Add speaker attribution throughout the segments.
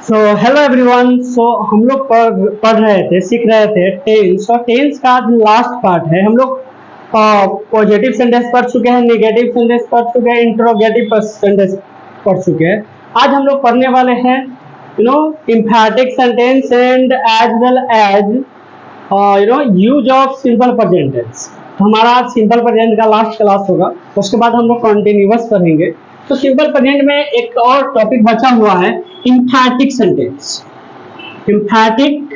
Speaker 1: So hello everyone. हम लोग पढ़ रहे थे, सीख रहे थे टेंस, और टेंस का आज लास्ट पार्ट है। हम लोग पॉजिटिव सेंटेंस पढ़ चुके हैं, नेगेटिव सेंटेंस पढ़ चुके हैं, इंट्रोगेटिव सेंटेंस पढ़ चुके हैं। आज हम लोग पढ़ने वाले हैं emphatic sentence and as well as use of simple present tense. हमारा आज सिंपल प्रेजेंट का लास्ट क्लास होगा, उसके बाद हम लोग कंटिन्यूअस पढ़ेंगे। तो सिंपल प्रेजेंट में एक और टॉपिक बचा हुआ है, एम्फैटिक सेंटेंस। एम्फैटिक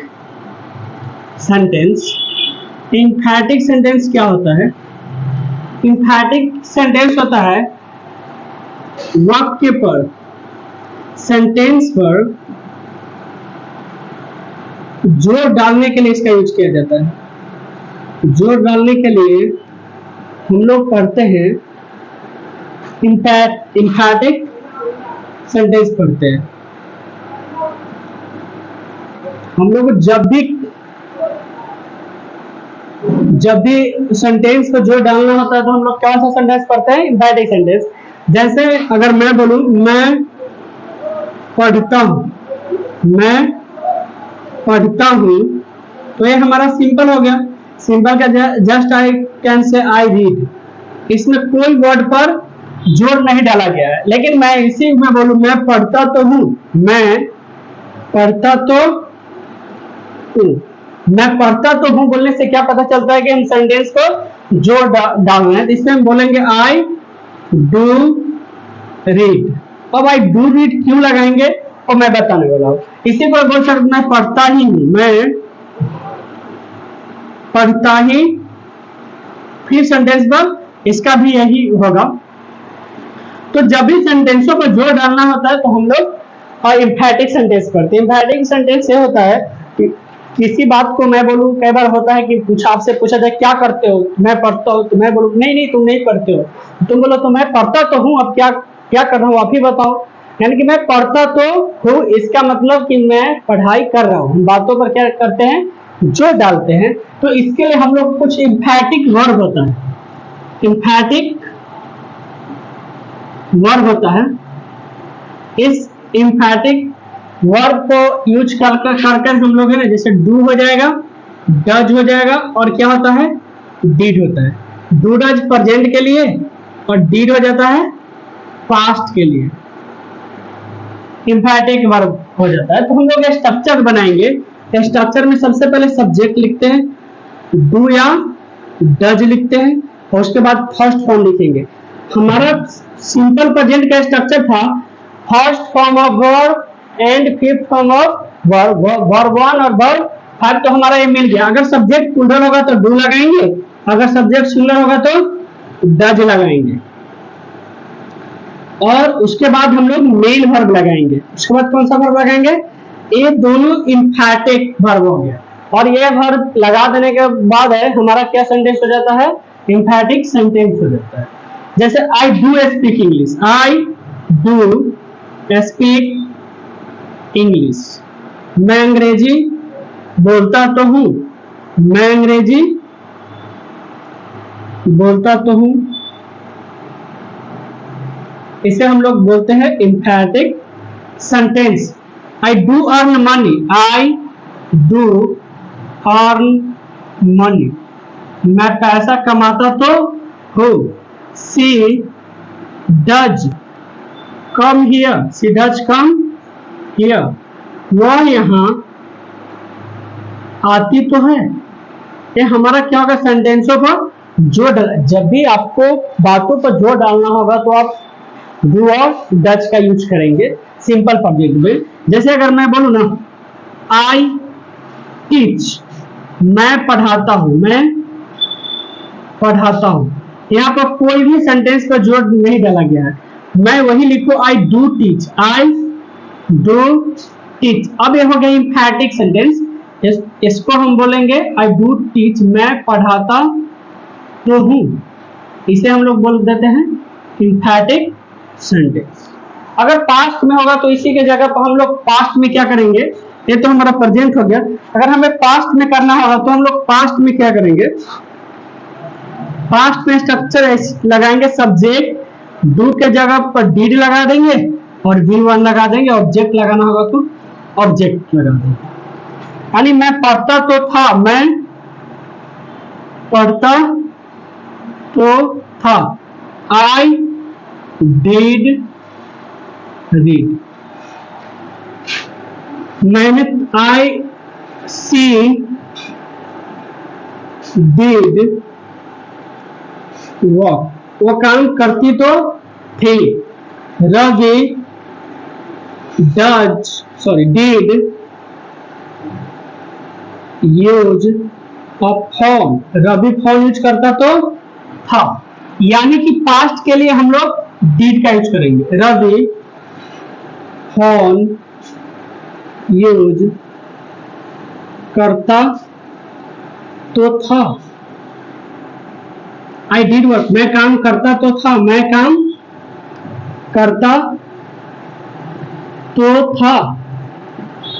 Speaker 1: सेंटेंस, एम्फैटिक सेंटेंस क्या होता है? एम्फैटिक सेंटेंस होता है वाक्य पर, सेंटेंस पर जोर डालने के लिए इसका यूज किया जाता है। जोर डालने के लिए हम लोग पढ़ते हैं एम्फैटिक सेंटेंस पढ़ते हैं। हम लोग जब भी सेंटेंस को जोर डालना होता है तो हम लोग कौन सा सेंटेंस पढ़ते हैं? Emphatic sentence. जैसे अगर मैं बोलूं मैं पढ़ता हूं, मैं पढ़ता हूं, तो ये हमारा सिंपल हो गया। सिंपल का just I can say I read, इसमें कोई वर्ड पर जोर नहीं डाला गया है। लेकिन मैं इसी में बोलूं मैं पढ़ता तो हूं, मैं पढ़ता तो हूं, मैं पढ़ता तो हूं बोलने से क्या पता चलता है कि हम सेंटेंस को जोर डालना है। तो इसमें हम बोलेंगे आई डू रीड। अब आई डू रीड क्यों लगाएंगे और मैं बताने वाला हूं। इसी पर बोल सकते मैं पढ़ता ही हूं, मैं पढ़ता ही, फिर सेंटेंस पर इसका भी यही होगा। तो जब भी सेंटेंसों पर जोर डालना होता है तो हम लोग एम्फैटिक सेंटेंस पढ़ते हैं। एम्फैटिक सेंटेंस ये होता है कि किसी बात को मैं बोलूं, कई बार होता है कि आपसे पूछा जाए क्या करते हो, मैं पढ़ता हूं, तो मैं बोलूं नहीं तुम नहीं पढ़ते हो, तुम बोलो तो मैं पढ़ता तो हूं, अब क्या क्या कर रहा हूं आप ही बताओ। यानी कि मैं पढ़ता तो हूं, इसका मतलब कि मैं पढ़ाई कर रहा हूं। हम बातों पर क्या करते हैं? जोर डालते हैं। तो इसके लिए हम लोग कुछ एम्फैटिक वर्ब होता है, एम्फैटिक वर्ब होता है। इस एम्फैटिक वर्ब को यूज कर हम लोग है ना, जैसे डू हो जाएगा, डज हो जाएगा, और क्या होता है? डीड होता है। डू डज प्रेजेंट के लिए और डीड हो जाता है पास्ट के लिए, एम्फैटिक वर्ब हो जाता है। तो हम लोग स्ट्रक्चर बनाएंगे। स्ट्रक्चर में सबसे पहले सब्जेक्ट लिखते हैं, डू या डज लिखते हैं, और उसके बाद फर्स्ट फॉर्म लिखेंगे। हमारा सिंपल प्रेजेंट का स्ट्रक्चर था first form of verb and fifth form of verb, verb 1 और वर्ब 5। तो हमारा ये मिल गया। अगर सब्जेक्ट प्लूरल होगा तो डू लगाएंगे, अगर सब्जेक्ट सिंगुलर होगा तो डज लगाएंगे, और उसके बाद हम लोग मेन वर्ब लगाएंगे। उसके बाद कौन सा वर्ब लगाएंगे? ये दोनों एम्फैटिक वर्ब हो गया, और ये वर्ब लगा देने के बाद है हमारा क्या सेंटेंस हो जाता है? एम्फैटिक सेंटेंस हो जाता है। जैसे I do speak English, I do speak English, मैं अंग्रेजी बोलता तो हूं, मैं अंग्रेजी बोलता तो हूं। इसे हम लोग बोलते हैं emphatic sentence. I do earn money, I do earn money, मैं पैसा कमाता तो हूं। She does come here, she does come here, वह यहां आती तो है। ये हमारा क्या होगा? सेंटेंसों पर जोर। जब भी आपको बातों पर जोर डालना होगा तो आप डू और डज का यूज करेंगे सिंपल पब्लिक में। जैसे अगर मैं बोलूं ना आई टीच, मैं पढ़ाता हूं, मैं पढ़ाता हूं, यहाँ पर कोई भी सेंटेंस पर जोर नहीं डाला गया है। मैं वही लिखूं I do teach, I do teach. अब ये हो गया एम्फैटिक सेंटेंस। इसको हम बोलेंगे आई डू टीच, मैं पढ़ाता तो हूं। इसे हम लोग बोल देते हैं एम्फैटिक सेंटेंस। अगर पास्ट में होगा तो इसी के जगह पर हम लोग पास्ट में क्या करेंगे? ये तो हमारा प्रेजेंट हो गया। अगर हमें पास्ट में करना होगा तो हम लोग पास्ट में क्या करेंगे? पास्ट में स्ट्रक्चर लगाएंगे, सब्जेक्ट डू के जगह पर डीड लगा देंगे और V1 लगा देंगे। ऑब्जेक्ट लगाना होगा तो ऑब्जेक्ट लगा देंगे, यानी मैं पढ़ता तो था, मैं पढ़ता तो था, आई डिड रीड। मैंने आई सी डिड वॉक, वो काम करती तो थी। Ravi did use a phone, Ravi phone use करता तो था, यानी कि पास्ट के लिए हम लोग डिड का यूज करेंगे। रवि फोन यूज करता तो था, आई डिड वर्क, मैं काम करता तो था, मैं काम करता तो था।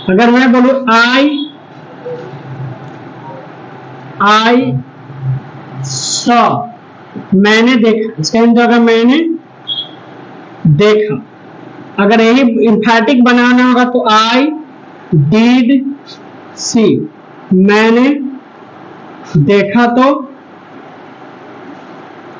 Speaker 1: अगर मैं बोलूं आई सॉ, मैंने देखा, इसका मतलब अगर मैंने देखा, अगर यही इंफैटिक बनाना होगा तो आई डिड सी, मैंने देखा तो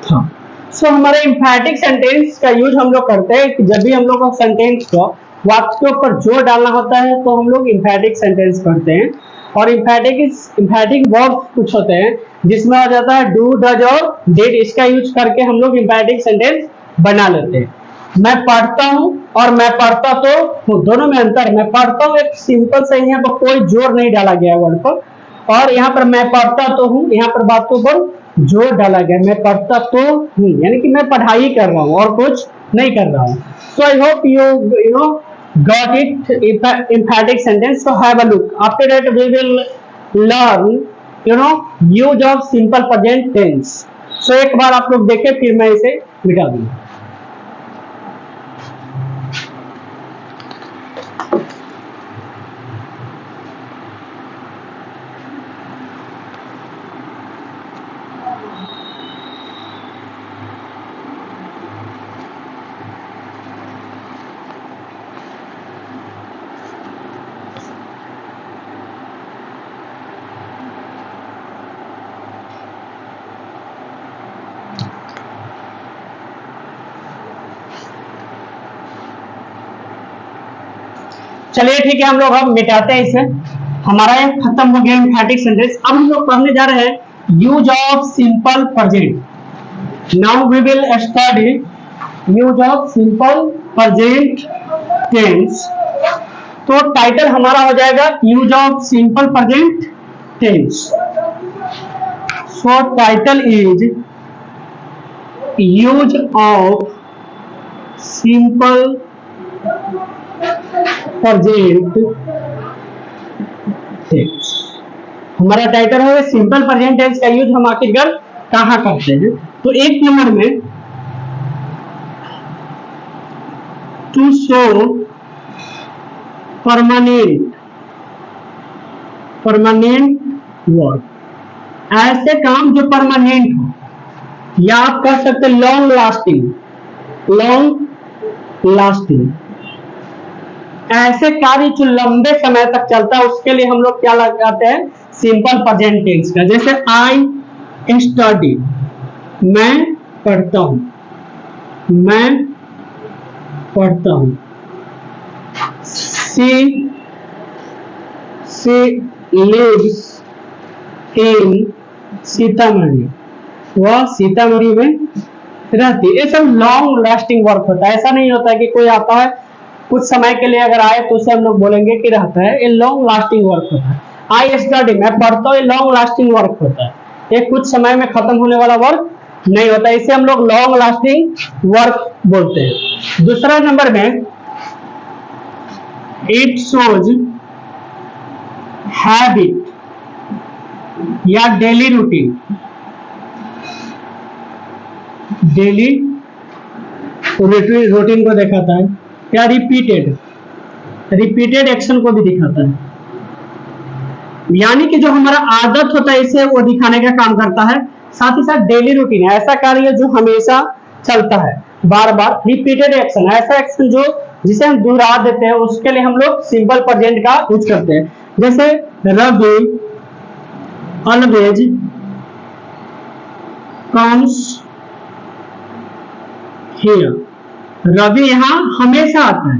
Speaker 1: था। सो हमारे इंफैटिक सेंटेंस का यूज हम लोग करते हैं कि जब भी हम लोग सेंटेंस को वाक्य के ऊपर जोर डालना होता है तो हम लोग इंफैटिक सेंटेंस करते हैं। और इंफैटिक वर्ब कुछ होते हैं जिसमें आ जाता है डू, डज और डिड, इसका यूज करके हम लोग इंफैटिक सेंटेंस बना लेते हैं। मैं पढ़ता हूं और मैं पढ़ता तो हूं, दोनों में अंतर। मैं पढ़ता हूं एक सिंपल से, यहाँ पर कोई जोर नहीं डाला गया वर्ड पर, और यहाँ पर मैं पढ़ता तो हूं, यहाँ पर बातों पर जोर डाला गया। मैं पढ़ता तो हूं यानी कि मैं पढ़ाई कर रहा हूं और कुछ नहीं कर रहा हूं। So I hope you know got it, emphatic sentence. So have a look. After that we will learn use of simple present tense. So एक बार आप लोग देखें, फिर मैं इसे मिटा दूंगा। चलिए ठीक है, हम लोग अब मिटाते हैं इसे। हमारा ये खत्म हो गया एम्फैटिक सेंटेंस। अब हम लोग पढ़ने जा रहे हैं use of simple present. Now we will study use of simple present tense. तो टाइटल हमारा हो जाएगा use of simple present tense. So title is use of simple present tense. हमारा टाइटल है सिंपल प्रेजेंट टेंस का use हम आखिरकार कहां करते हैं। तो एक नंबर में टू शो परमानेंट वर्क, ऐसे काम जो परमानेंट हो, या आप कह सकते हैं लॉन्ग लास्टिंग, ऐसे कार्य जो लंबे समय तक चलता है, उसके लिए हम लोग क्या लगाते हैं, सिंपल प्रेजेंट टेंस का। जैसे आई स्टडी, मैं पढ़ता हूं, मैं पढ़ता हूं। सी लिव्स इन सीतामढ़ी, वह सीतामढ़ी में रहती है। ये सब लॉन्ग लास्टिंग वर्क होता है। ऐसा नहीं होता है कि कोई आता है कुछ समय के लिए अगर आए तो उसे हम लोग बोलेंगे कि रहता है। ये लॉन्ग लास्टिंग वर्क होता है। आई स्टडी, मैं पढ़ता हूँ, ये लॉन्ग लास्टिंग वर्क होता है। ये कुछ समय में खत्म होने वाला वर्क नहीं होता, इसे हम लोग लॉन्ग लास्टिंग वर्क बोलते हैं। दूसरा नंबर में इट शोज हैबिट या डेली रूटीन, डेली रूटीन को दिखाता है, या रिपीटेड एक्शन को भी दिखाता है। यानी कि जो हमारा आदत होता है इसे वो दिखाने का काम करता है। साथ ही साथ डेली रूटीन ऐसा कार्य जो हमेशा चलता है, बार बार। रिपीटेड एक्शन ऐसा एक्शन जो जिसे हम दोहरा देते हैं, उसके लिए हम लोग सिंपल प्रेजेंट का यूज करते हैं। जैसे Ravi always comes here. Ravi यहाँ हमेशा आता है।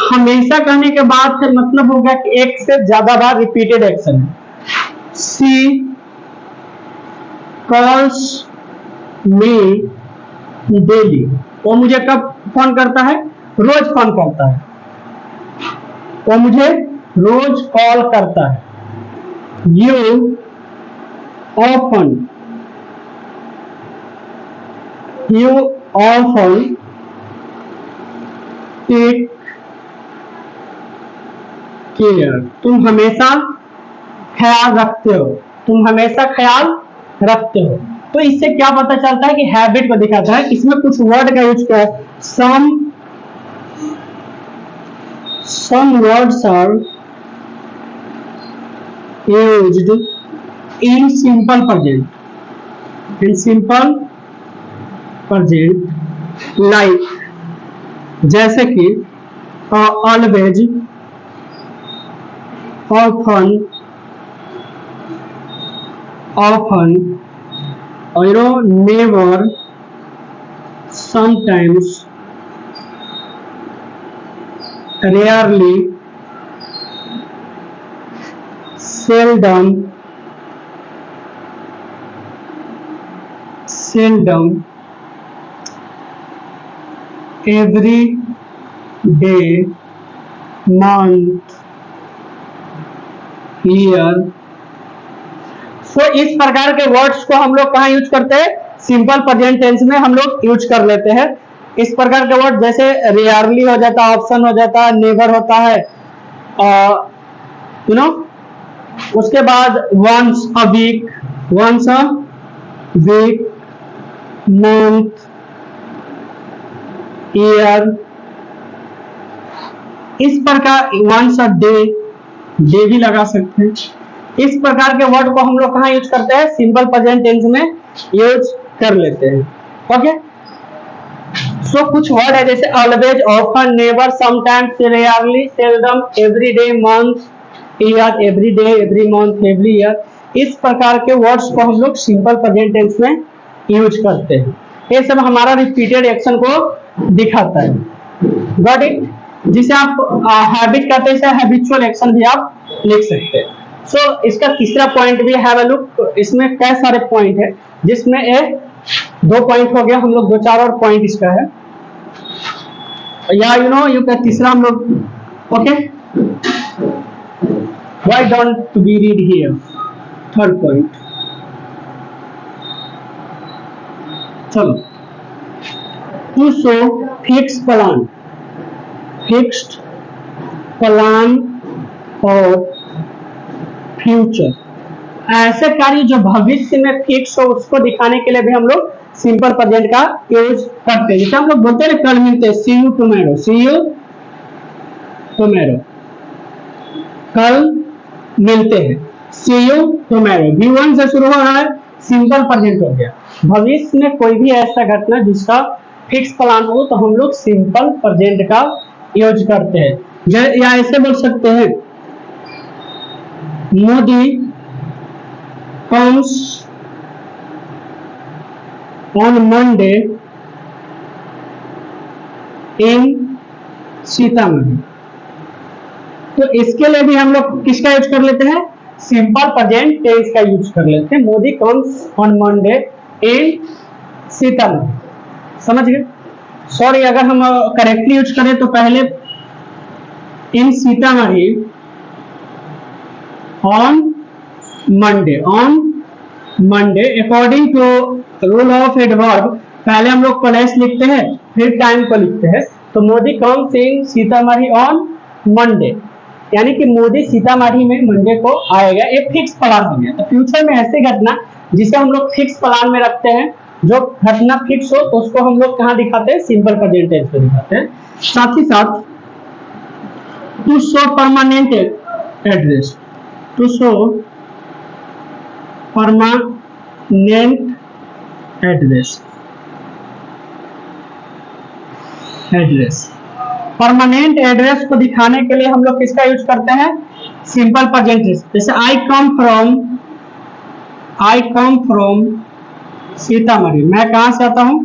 Speaker 1: हमेशा कहने के बाद फिर मतलब हो गया कि एक से ज्यादा बार रिपीटेड एक्शन है। सी कॉल्स मी डेली, वो मुझे कब फोन करता है? रोज फोन करता है, वो मुझे रोज कॉल करता है। यू ऑफन टेक केयर, तुम हमेशा ख्याल रखते हो, तुम हमेशा ख्याल रखते हो। तो इससे क्या पता चलता है कि हैबिट को दिखाता है। इसमें कुछ वर्ड का यूज किया है। some words are used in simple present, like जैसे कि always, often, never, sometimes, rarely, seldom, every day, month, year। सो इस प्रकार के वर्ड्स को हम लोग कहाँ यूज करते हैं? सिंपल प्रेजेंट टेंस में हम लोग यूज कर लेते हैं। इस प्रकार के वर्ड जैसे रेयरली हो जाता है, ऑप्शन हो जाता है, नेवर होता है, उसके बाद once a week, month, year, इस प्रकार वंस अ डे भी लगा सकते हैं। इस प्रकार के वर्ड को हम लोग कहाँ यूज करते हैं? सिंपल प्रेजेंट टेंस में यूज कर लेते हैं। ओके, सो कुछ वर्ड है जैसे always, often, never, sometimes, rarely, seldom, everyday, month, year, everyday, every month, every year. इस प्रकार के वर्ड्स को हम लोग सिंपल प्रेजेंट टेंस में यूज करते हैं। ये सब हमारा रिपीटेड एक्शन को दिखाता है। Got it? जिसे आप हैबिट कहते हैं, हैबिचुअल एक्शन भी आप लिख सकते हैं। सो इसका तीसरा पॉइंट भी हैव अ लुक। इसमें कई सारे पॉइंट है, जिसमें एक 2 पॉइंट हो गया, हम लोग 2-4 और पॉइंट इसका है, या यू का तीसरा हम लोग। Okay, why don't we read here? Third point, चलो। टू शो फिक्स्ड प्लान और फ्यूचर, ऐसे कार्य जो भविष्य में फिक्स हो उसको दिखाने के लिए भी हम लोग सिंपल प्रेजेंट का यूज करते हैं। जैसे हम लोग बोलते हैं कल मिलते हैं, सी यू टुमारो, कल मिलते हैं, सी यू टुमारो। V1 से शुरू हो रहा है, सिंपल प्रेजेंट हो गया। भविष्य में कोई भी ऐसा घटना जिसका फिक्स प्लान हो तो हम लोग सिंपल प्रेजेंट का यूज करते हैं। या ऐसे बोल सकते हैं, Modi comes on Monday in Sitamarhi. तो इसके लिए भी हम लोग किसका यूज कर लेते हैं? सिंपल प्रेजेंट टेंस का यूज कर लेते हैं। मोदी कम्स ऑन मंडे इन सीतामढ़ी। समझ गए? सॉरी, अगर हम करेक्टली यूज करें तो पहले in Sitamarhi on Monday according to rule of adverb, पहले हम लोग प्लेस लिखते हैं फिर टाइम को लिखते हैं। तो Modi comes in Sitamarhi on Monday, यानी कि मोदी सीतामढ़ी में मंडे को आएगा। एक फिक्स प्लान हो गया। तो फ्यूचर में ऐसी घटना जिसे हम लोग फिक्स प्लान में रखते हैं, जो घटना फिक्स हो तो उसको हम लोग कहाँ दिखाते हैं? सिंपल प्रेजेंट टेंस में दिखाते हैं। साथ ही साथ to show permanent address, to show permanent address, permanent address को दिखाने के लिए हम लोग किसका यूज करते हैं? Simple present tense. जैसे आई कम फ्रॉम सीतामढ़ी, मैं कहां से आता हूं?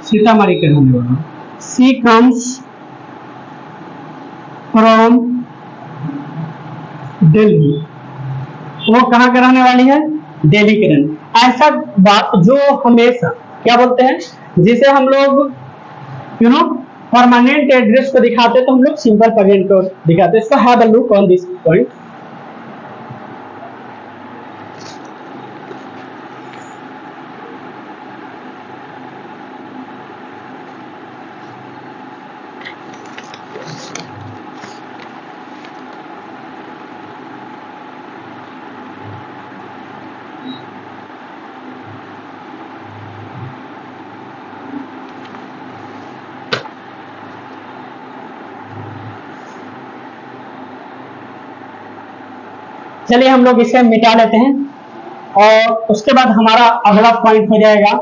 Speaker 1: सीतामढ़ी के रहने वाला हूं। शी कम्स फ्रॉम दिल्ली, वो कहां के रहने वाली है? दिल्ली के रहने। ऐसा बात जो हमेशा क्या बोलते हैं, जिसे हम लोग परमानेंट एड्रेस को दिखाते तो हम लोग सिंपल प्रेजेंट को दिखाते। इसको have a look on this point. चलिए हम लोग इसे मिटा लेते हैं और उसके बाद हमारा अगला पॉइंट हो जाएगा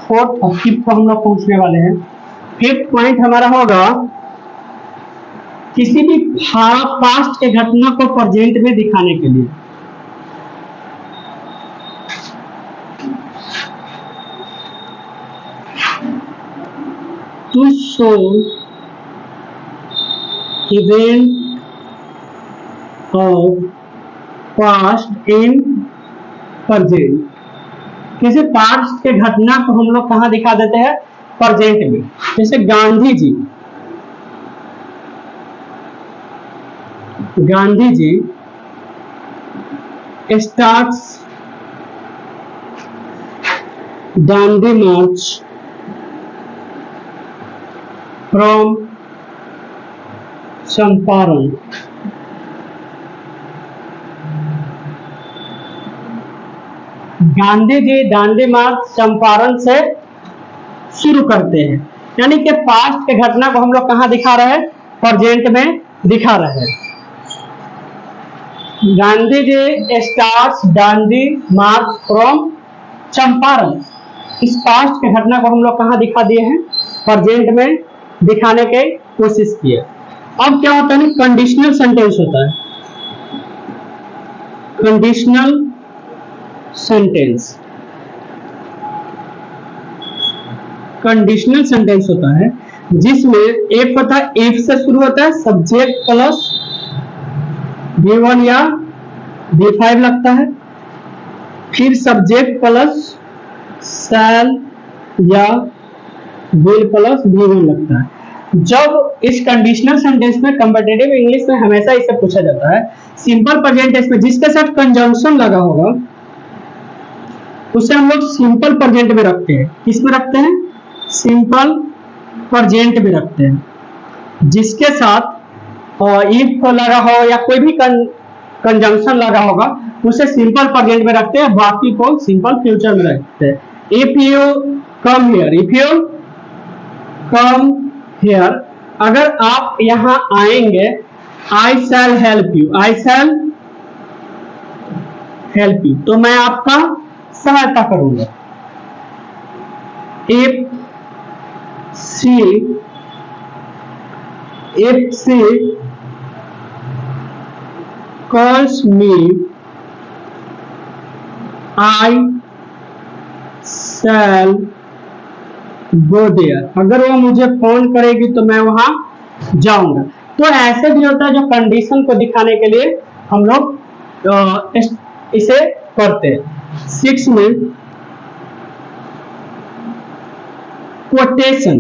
Speaker 1: फोर्थ और फिफ्थ को हम लोग पूछने वाले हैं। फिफ्थ पॉइंट हमारा होगा किसी भी पास्ट के घटना को प्रेजेंट में दिखाने के लिए। To show event of past in present, किसी पास्ट के घटना को हम लोग कहां दिखा देते हैं? प्रेजेंट में। जैसे Gandhi ji starts Dandi march from Champaran. Gandhi ji Dandi march Champaran से शुरू करते हैं, यानी कि पास्ट के घटना को हम लोग कहां दिखा रहे हैं? प्रेजेंट में दिखा रहे हैं। Gandhi ji starts Dandi march from Champaran, इस पास्ट के घटना को हम लोग कहां दिखा दिए हैं? प्रेजेंट में दिखाने की कोशिश की है। अब क्या होता है? कंडीशनल सेंटेंस होता है। कंडीशनल सेंटेंस, कंडीशनल सेंटेंस होता है जिसमें एक होता है इफ से शुरू होता है, सब्जेक्ट प्लस V1 या V5 लगता है, फिर सब्जेक्ट प्लस शैल या विल प्लस V1 लगता है। जब इस कंडीशनल सेंटेंस में कॉम्पिटिटिव इंग्लिश में हमेशा इसे पूछा जाता है, सिंपल प्रेजेंट टेंस में जिसके साथ कंजंक्शन लगा होगा उसे हम लोग सिंपल प्रेजेंट में रखते हैं। किस में रखते हैं? सिंपल प्रेजेंट में रखते हैं। जिसके साथ इफ लगा हो या कोई भी कंजंक्शन लगा होगा उसे सिंपल प्रेजेंट में रखते हैं, बाकी को सिंपल फ्यूचर में रखते हैं। इफ यू कम हियर, अगर आप यहां आएंगे, आई शैल हेल्प यू, तो मैं आपका सहायता करूंगा। If she calls me, I shall go there, अगर वो मुझे फोन करेगी तो मैं वहां जाऊंगा। तो ऐसे भी होता है जो कंडीशन को दिखाने के लिए हम लोग इसे करते हैं। 6 में quotation,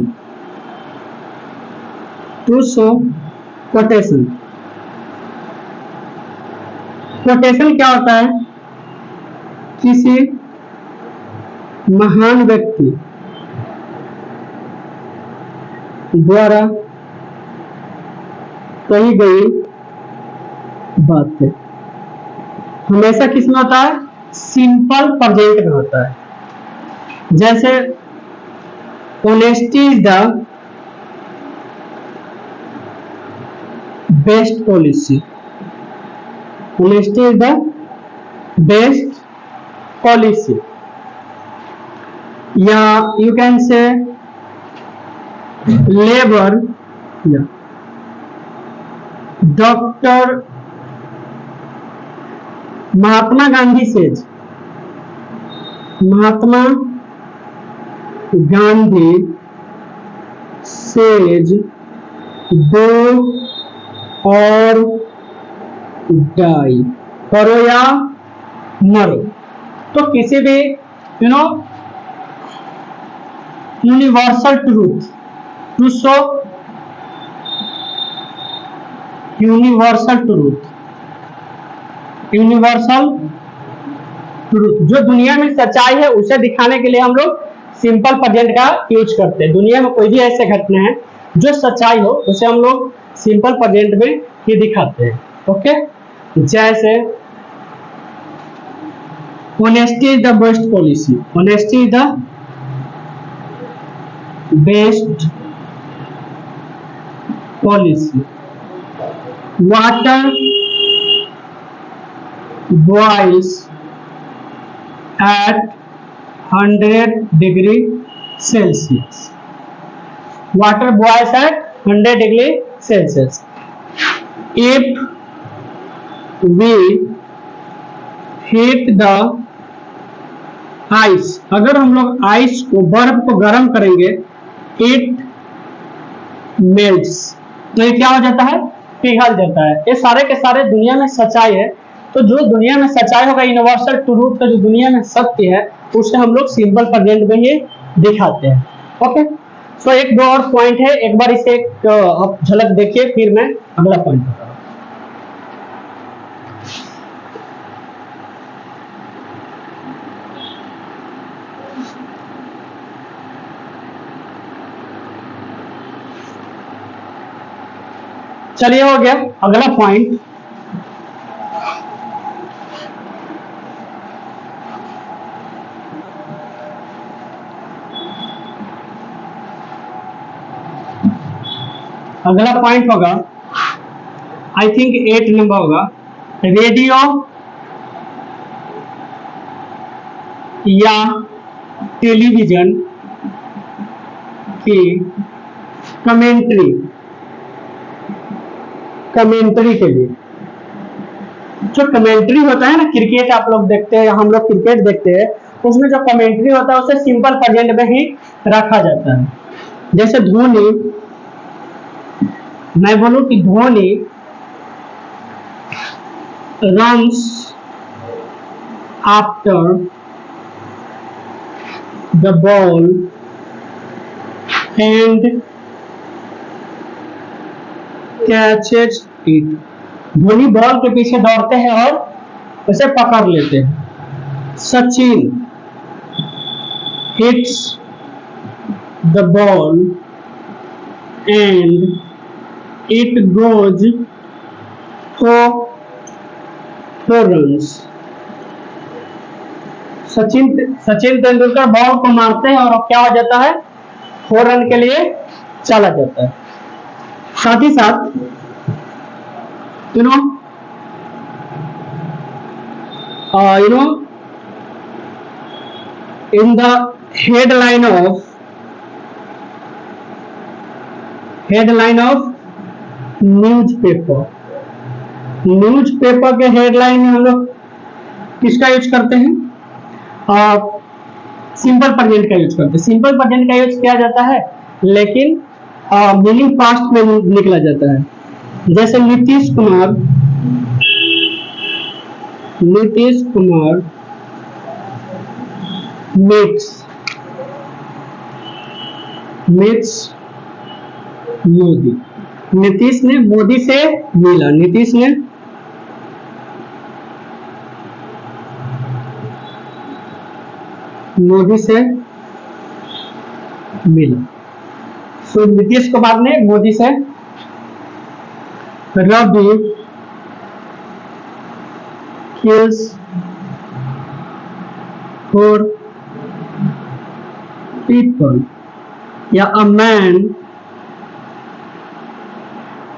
Speaker 1: to show quotation. Quotation क्या होता है? किसी महान व्यक्ति द्वारा कही गई बात है। हमेशा किसमें होता है? सिंपल प्रेजेंट में होता है। जैसे honesty is the best policy, honesty is the best policy, या यू कैन से लेबर, या doctor Mahatma Gandhi says, Mahatma Gandhi says do or die, करो या मरो। तो किसी भी universal truth to show, universal truth जो दुनिया में सच्चाई है उसे दिखाने के लिए हम लोग सिंपल प्रेजेंट का यूज करते हैं। दुनिया में कोई भी ऐसे घटना है जो सच्चाई हो उसे हम लोग सिंपल प्रेजेंट में ही दिखाते हैं। ओके, जैसे honesty is the best policy, honesty is the best policy. Water boils at 100 degree Celsius. Water boils at 100 degree Celsius. If we heat the ice, अगर हम लोग आइस को, बर्फ को गर्म करेंगे, it melts, तो ये क्या हो जाता है? पिघल जाता है। ये सारे के सारे दुनिया में सच्चाई है। तो जो दुनिया में सच्चाई होगा, यूनिवर्सल ट्रूथ का जो दुनिया में सत्य है उसे हम लोग सिंपल प्रेजेंट में ही दिखाते हैं। ओके, सो एक दो और पॉइंट है, एक बार इसे आप झलक देखिए, फिर मैं अगला पॉइंट बताऊंगा। चलिए, हो गया अगला पॉइंट। अगला पॉइंट होगा, आई थिंक 8 नंबर होगा, रेडियो या टेलीविजन की कमेंट्री के लिए। जो कमेंट्री होता है ना, क्रिकेट आप लोग देखते हैं, हम लोग क्रिकेट देखते हैं, उसमें जो कमेंट्री होता है उसे सिंपल प्रेजेंट में ही रखा जाता है। जैसे धोनी, मैं बोलूं कि Dhoni runs after the ball and catches it, Dhoni ball के पीछे दौड़ते हैं और उसे पकड़ लेते हैं। Sachin hits the ball and it goes for runs, Sachin Tendulkar ball को मारते हैं और क्या हो जाता है? 4 रन के लिए चला जाता है। साथ ही साथ you know in the headline of newspaper के हेडलाइन में हम लोग किसका यूज करते हैं? सिंपल प्रेजेंट का यूज करते हैं। सिंपल प्रेजेंट का यूज किया जाता है, लेकिन मीनिंग पास्ट में निकला जाता है। जैसे नीतीश कुमार मीट्स मोदी, नीतीश ने मोदी से मिला, नीतीश ने मोदी से मिला। सो नीतीश कुमार ने मोदी से, रवि kills 4 people, या a man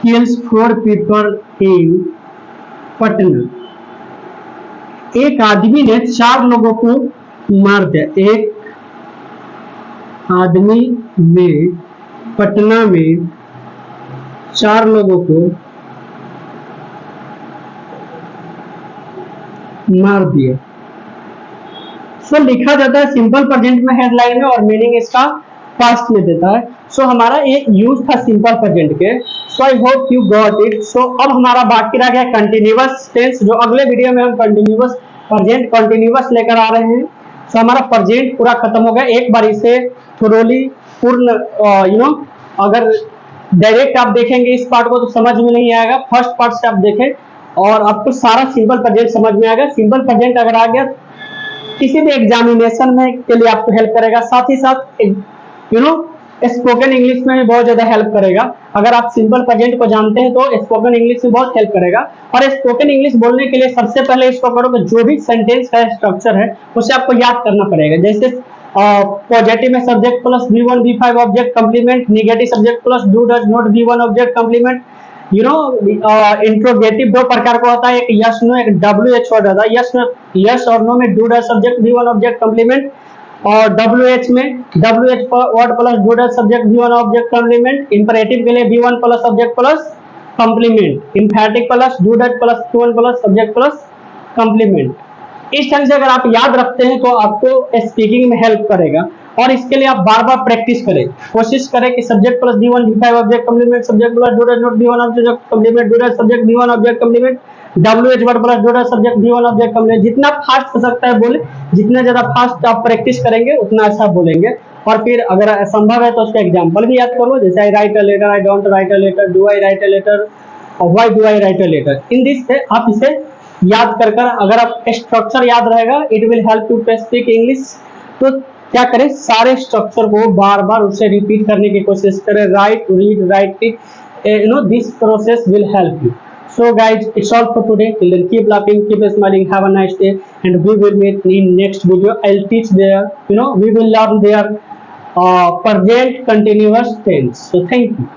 Speaker 1: kills 4 people in Patna, एक आदमी ने 4 लोगों को मार दिया। एक आदमी ने पटना में 4 लोगों को मार दिए। सो लिखा जाता है सिंपल प्रेजेंट में हेडलाइन में और मीनिंग इसका पास्ट में देता है। सो हमारा एक यूज था सिंपल प्रेजेंट के। So I hope you got it. So अब हमारा बाकी रह गया कंटिन्यूअस टेंस, जो अगले वीडियो में हम कंटिन्यूअस प्रेजेंट कंटिन्यूअस लेकर आ रहे हैं। सो हमारा प्रेजेंट पूरा खत्म हो गया। एक बार इसे थोरोली पूर्ण अगर डायरेक्ट आप देखेंगे इस पार्ट को तो समझ में नहीं आएगा, फर्स्ट पार्ट से आप देखें और आपको सारा सिंपल प्रेजेंट समझ में आएगा। सिंपल प्रेजेंट अगर आ गया किसी भी एग्जामिनेशन में के लिए आपको हेल्प करेगा, साथ ही साथ स्पोकन इंग्लिश में भी बहुत ज्यादा हेल्प करेगा। अगर आप सिंपल प्रेजेंट को जानते हैं तो स्पोकन इंग्लिश में बहुत हेल्प करेगा। और स्पोकन इंग्लिश बोलने के लिए सबसे पहले इसको करो कि जो भी सेंटेंस का स्ट्रक्चर है उसे आपको याद करना पड़ेगा। जैसे पॉजिटिव में subject plus V1 V5 object complement, negative subject plus do does not V1 object complement. Interrogative दो प्रकार का होता है, एक यस नो, एक WH वर्ड होता है। यस और नो में do does subject V1 object complement, और WH में WH word plus do does subject V1 object complement. Imperative के लिए V1 plus subject plus complement. Emphatic plus do does plus V1 plus subject plus complement. इस तरह से अगर आप याद रखते हैं तो आपको स्पीकिंग में हेल्प करेगा। और इसके लिए आप बार बार प्रैक्टिस करें, कोशिश करें कि subject plus V1 V5 object complement, subject plus do does not V1 object complement, do does subject V1 object complement, WH word plus do does subject V1 object complement. जितना फास्ट हो सकता है बोले, जितना ज्यादा फास्ट आप practice करेंगे उतना अच्छा बोलेंगे। और फिर अगर संभव है तो उसका एग्जाम्पल भी याद कर लो, जैसे I write a letter, I don't write a letter, do I write a letter और why do I write a letter. In this से आप इसे याद कर अगर आप स्ट्रक्चर याद रहेगा, it will help you to speak English. तो क्या करें, सारे स्ट्रक्चर को बार बार उसे रिपीट करने की कोशिश करें। Right, read, right, this process will help you. So guys, it's all for today. Till then, keep laughing, keep smiling, have a nice day, and we will meet in next video. I'll teach there, we will learn their present continuous tense. So thank you.